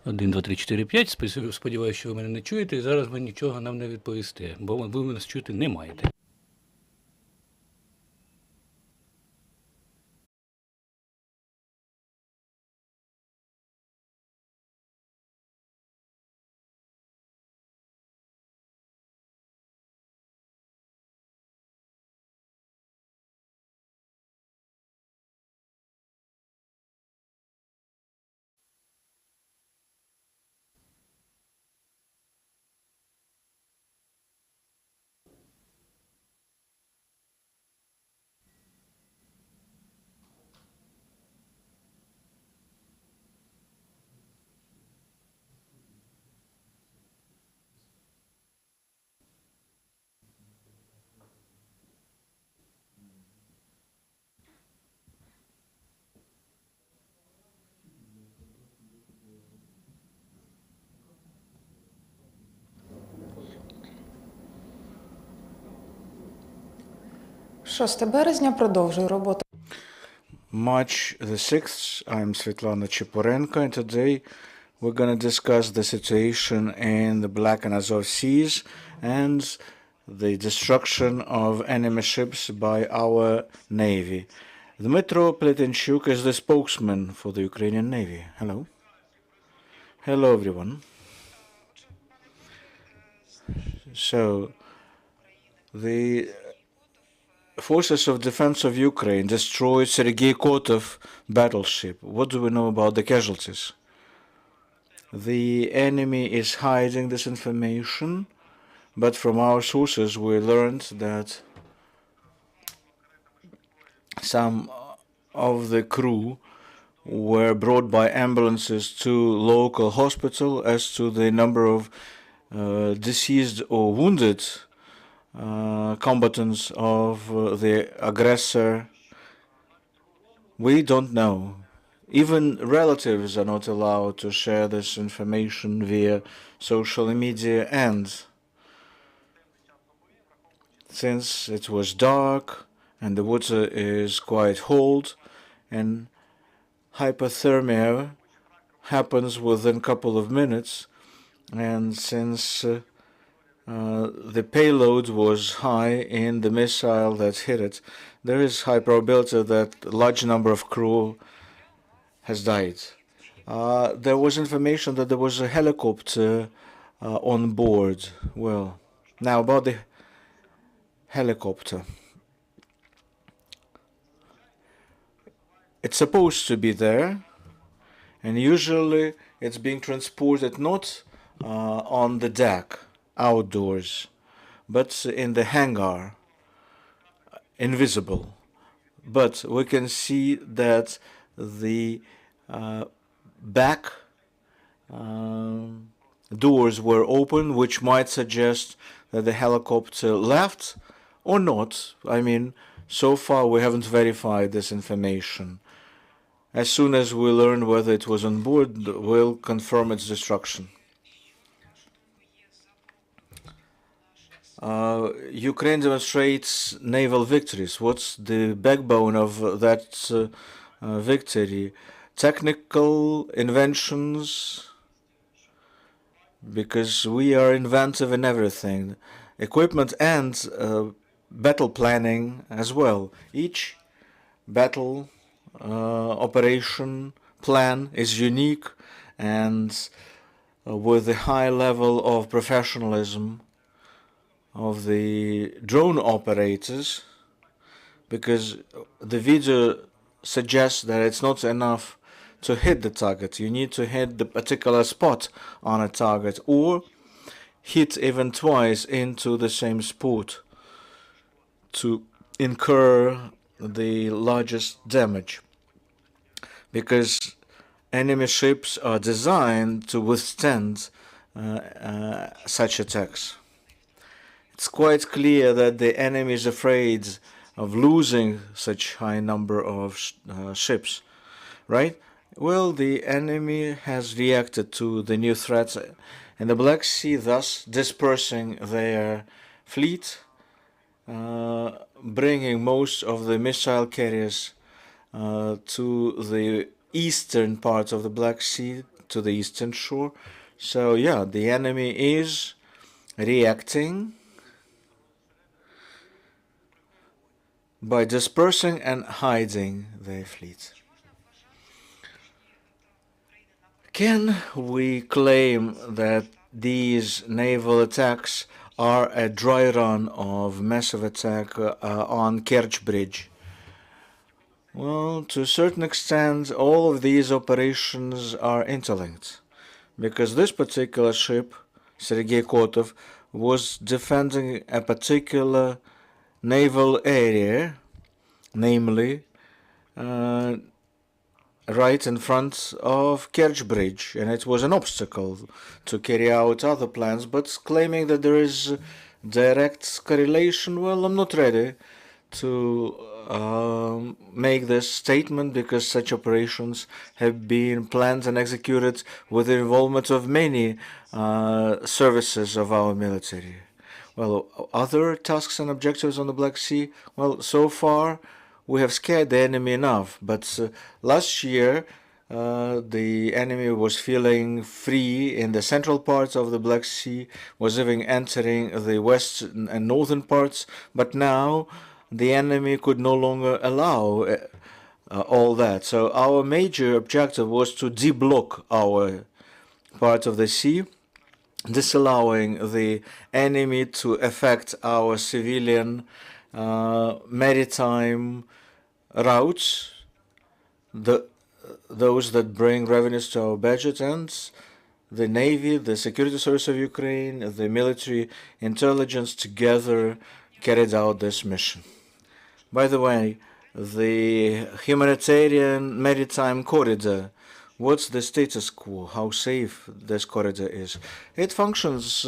1, 2, 3, 4, 5. Сподіваюся, що ви мене не чуєте, і зараз ви нічого нам не відповісте, бо ви нас чути не маєте. Березня продовжую роботу. March the 6th, I'm Svetlana Chiporenko, and today we're going to discuss the situation in the Black and Azov seas and the destruction of enemy ships by our navy. Dmytro Pletenchuk is the spokesman for the Ukrainian Navy. Hello. Hello, everyone. So, the Forces of Defense of Ukraine destroyed Kotov battleship. What do we know about the casualties? The enemy is hiding this information, but from our sources we learned that some of the crew were brought by ambulances to local hospital. As to the number of deceased or wounded combatants of the aggressor, we don't know. Even relatives are not allowed to share this information via social media, and since it was dark and the water is quite cold and hypothermia happens within a couple of minutes, and since the payload was high in the missile that hit it, there is high probability that a large number of crew has died. There was information that there was a helicopter on board. Well, now about the helicopter. It's supposed to be there, and usually it's being transported not on the deck, outdoors, but in the hangar, invisible. But we can see that the back doors were open, which might suggest that the helicopter left or not. I mean, so far we haven't verified this information. As soon as we learn whether it was on board, we'll confirm its destruction. Ukraine demonstrates naval victories. What's the backbone of that victory? Technical inventions, because we are inventive in everything. Equipment and battle planning as well. Each battle operation plan is unique and with a high level of professionalism of the drone operators, because the video suggests that it's not enough to hit the target. You need to hit the particular spot on a target or hit even twice into the same spot to incur the largest damage, because enemy ships are designed to withstand such attacks. It's quite clear that the enemy is afraid of losing such high number of ships, right? Well, the enemy has reacted to the new threats in the Black Sea, thus dispersing their fleet, bringing most of the missile carriers to the eastern part of the Black Sea to the eastern shore. So yeah, the enemy is reacting by dispersing and hiding their fleets. Can we claim that these naval attacks are a dry run of massive attack on Kerch Bridge? Well, to a certain extent, all of these operations are interlinked, because this particular ship, Sergei Kotov, was defending a particular naval area, namely right in front of Kerch Bridge, and it was an obstacle to carry out other plans, but claiming that there is direct correlation, well, I'm not ready to make this statement, because such operations have been planned and executed with the involvement of many services of our military. Well, other tasks and objectives on the Black Sea, well, so far we have scared the enemy enough, but last year the enemy was feeling free in the central parts of the Black Sea, was even entering the western and northern parts, but now the enemy could no longer allow all that. So our major objective was to deblock our part of the sea, disallowing the enemy to affect our civilian maritime routes, those that bring revenues to our budget, and the Navy, the Security Service of Ukraine, the military intelligence together carried out this mission. By the way, the humanitarian maritime corridor, what's the status quo? How safe this corridor is? It functions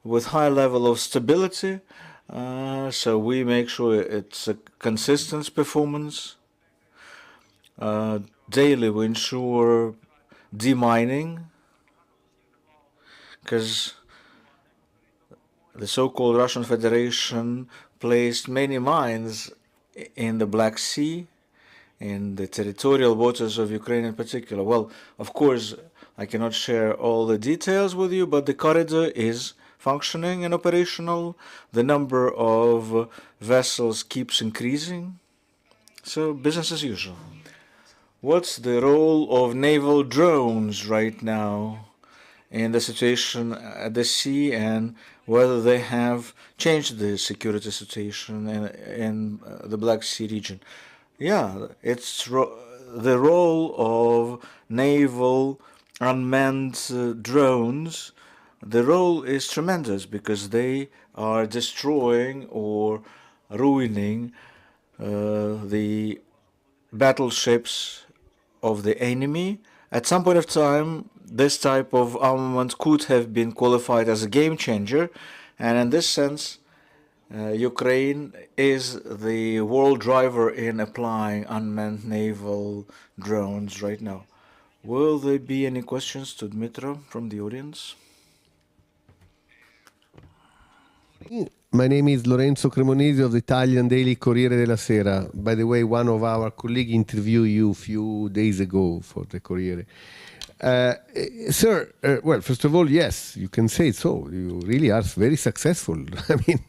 with high level of stability, so we make sure it's a consistent performance. Daily we ensure demining, because the so-called Russian Federation placed many mines in the Black Sea, in the territorial waters of Ukraine in particular. Well, of course, I cannot share all the details with you, but the corridor is functioning and operational. The number of vessels keeps increasing. So business as usual. What's the role of naval drones right now in the situation at the sea, and whether they have changed the security situation in the Black Sea region? Yeah, it's the role of naval unmanned drones. The role is tremendous because they are destroying or ruining the battleships of the enemy. At some point of time, this type of armament could have been qualified as a game changer, and in this sense, Ukraine is the world driver in applying unmanned naval drones right now. Will there be any questions to Dmytro from the audience? My name is Lorenzo Cremonesi of the Italian daily Corriere della Sera. By the way, one of our colleagues interviewed you a few days ago for the Corriere. Sir, well, first of all, yes, you can say so. You really are very successful. I mean,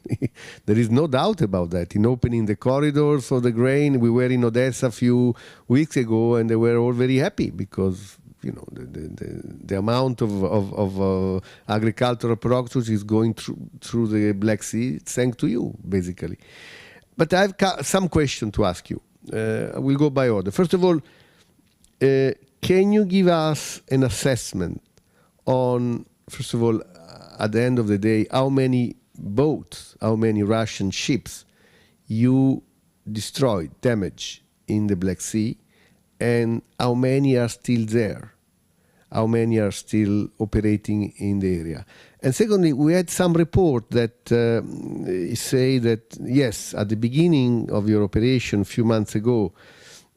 there is no doubt about that. In opening the corridors for the grain, we were in Odessa a few weeks ago, and they were all very happy because, you know, the amount of agricultural products is going through the Black Sea thanks to you, basically. But I have some questions to ask you. I will go by order. First of all, can you give us an assessment on, first of all, at the end of the day, how many boats, how many Russian ships you destroyed, damaged in the Black Sea, and how many are still there? How many are still operating in the area? And secondly, we had some report that say that, yes, at the beginning of your operation a few months ago,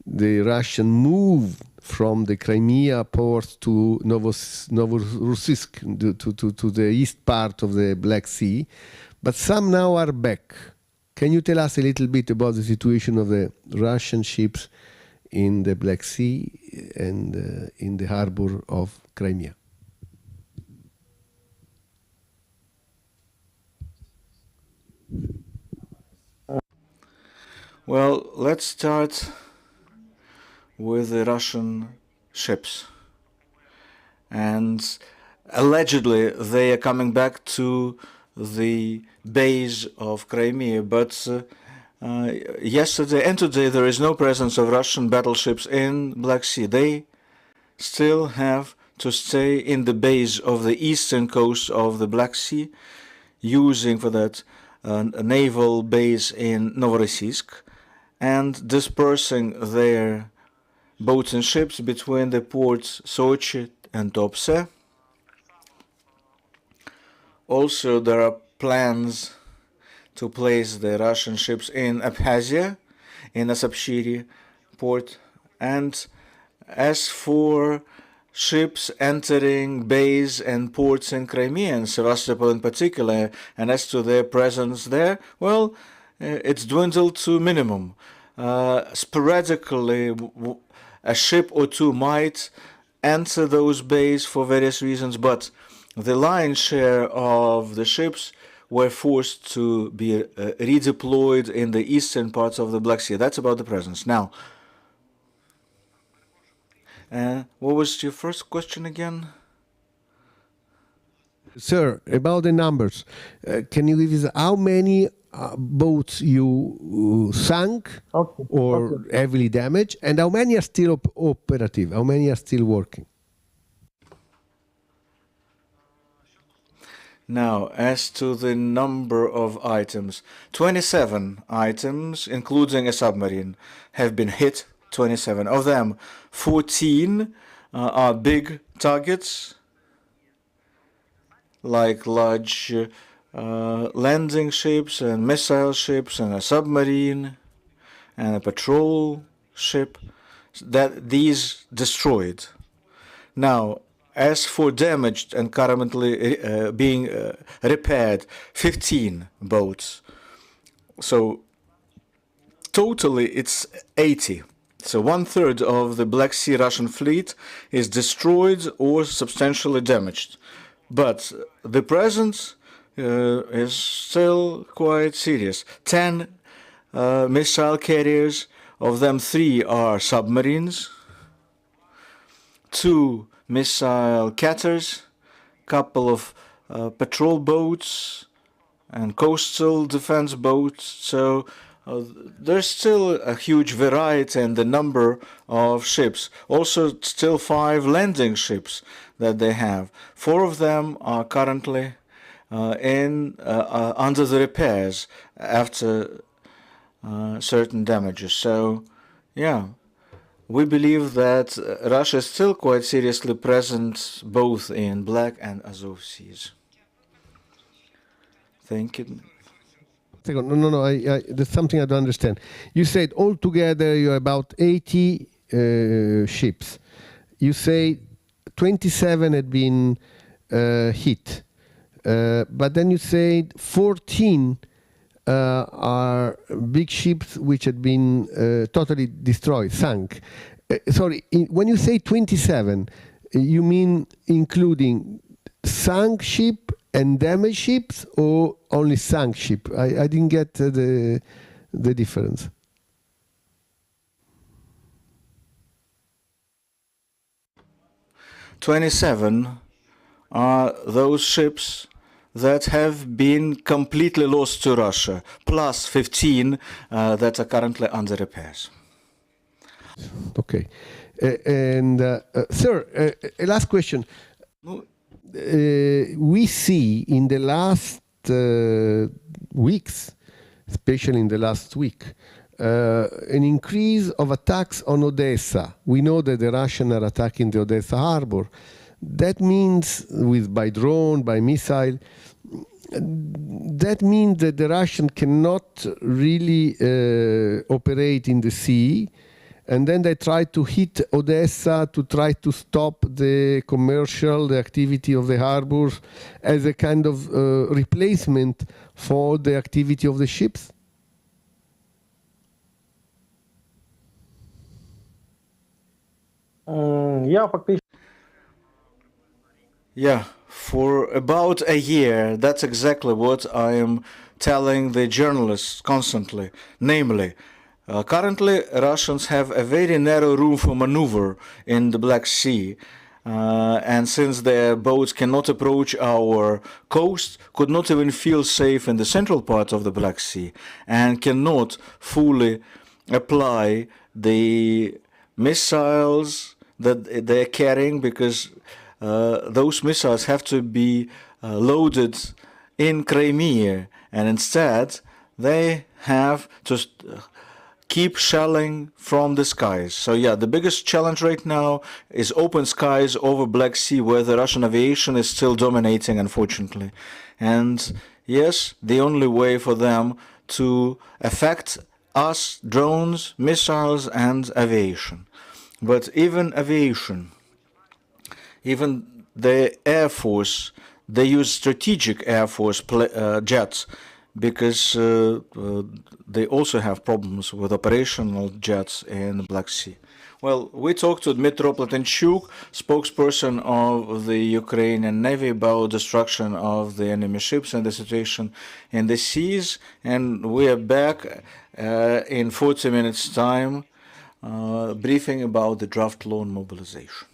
the Russian moved from the Crimea port to Novorossiysk, to the east part of the Black Sea, but some now are back. Can you tell us a little bit about the situation of the Russian ships in the Black Sea and in the harbor of Crimea. Well, let's start with the Russian ships. And allegedly they are coming back to the base of Crimea, but yesterday and today there is no presence of Russian battleships in Black Sea. They still have to stay in the base of the eastern coast of the Black Sea, using for that a naval base in Novorossiysk, and dispersing their boats and ships between the ports Sochi and Tuapse. Also, there are plans to place the Russian ships in Abkhazia, in Asapshiri port. And as for ships entering bays and ports in Crimea, and Sevastopol in particular, and as to their presence there, well, it's dwindled to minimum. Sporadically, a ship or two might enter those bays for various reasons, but the lion's share of the ships were forced to be redeployed in the eastern parts of the Black Sea. That's about the presence. Now, what was your first question again? Sir, about the numbers, can you give us how many boats you sank or heavily damaged, and how many are still operative? How many are still working? Now, as to the number of items, 27 items, including a submarine, have been hit. 27 of them, 14 are big targets, like large landing ships and missile ships and a submarine and a patrol ship, that these destroyed. Now, as for damaged and currently being repaired, 15 boats. So totally it's 80. So 1/3 of the Black Sea Russian fleet is destroyed or substantially damaged. But the presence is still quite serious. 10 missile carriers, of them 3 are submarines, 2 missile cutters, couple of patrol boats and coastal defense boats. So there's still a huge variety in the number of ships. Also still 5 landing ships that they have. 4 of them are currently under the repairs after certain damages. So yeah, we believe that Russia is still quite seriously present both in Black and Azov seas. Thank you. No. There's something I don't understand. You said altogether you're about 80 ships. You say 27 had been hit, but then you said 14 are big ships which had been totally destroyed, sunk. Sorry, when you say 27, you mean including sunk ship and damaged ships, or only sunk ship? I didn't get the difference. "27 are those ships that have been completely lost to Russia, plus 15 that are currently under repairs." Okay. Sir, a last question. We see in the last weeks, especially in the last week, an increase of attacks on Odessa. We know that the Russians are attacking the Odessa harbor. That means, by drone, by missile, that means that the Russians cannot really operate in the sea, and then they try to hit Odessa to try to stop the activity of the harbors as a kind of replacement for the activity of the ships? Я фактично Yeah, for about a year, that's exactly what I am telling the journalists constantly. Namely, currently Russians have a very narrow room for maneuver in the Black Sea. And since their boats cannot approach our coast, could not even feel safe in the central part of the Black Sea, and cannot fully apply the missiles that they're carrying, because those missiles have to be loaded in Crimea, and instead they have to keep shelling from the skies. So yeah, the biggest challenge right now is open skies over Black Sea, where the Russian aviation is still dominating, unfortunately. And yes, the only way for them to affect us, drones, missiles, and aviation. But even aviation, even the Air Force, they use strategic Air Force jets, because they also have problems with operational jets in the Black Sea. Well, we talked to Dmytro Pletenchuk, spokesperson of the Ukrainian Navy, about destruction of the enemy ships and the situation in the seas, and we are back in 40 minutes time briefing about the draft loan mobilization.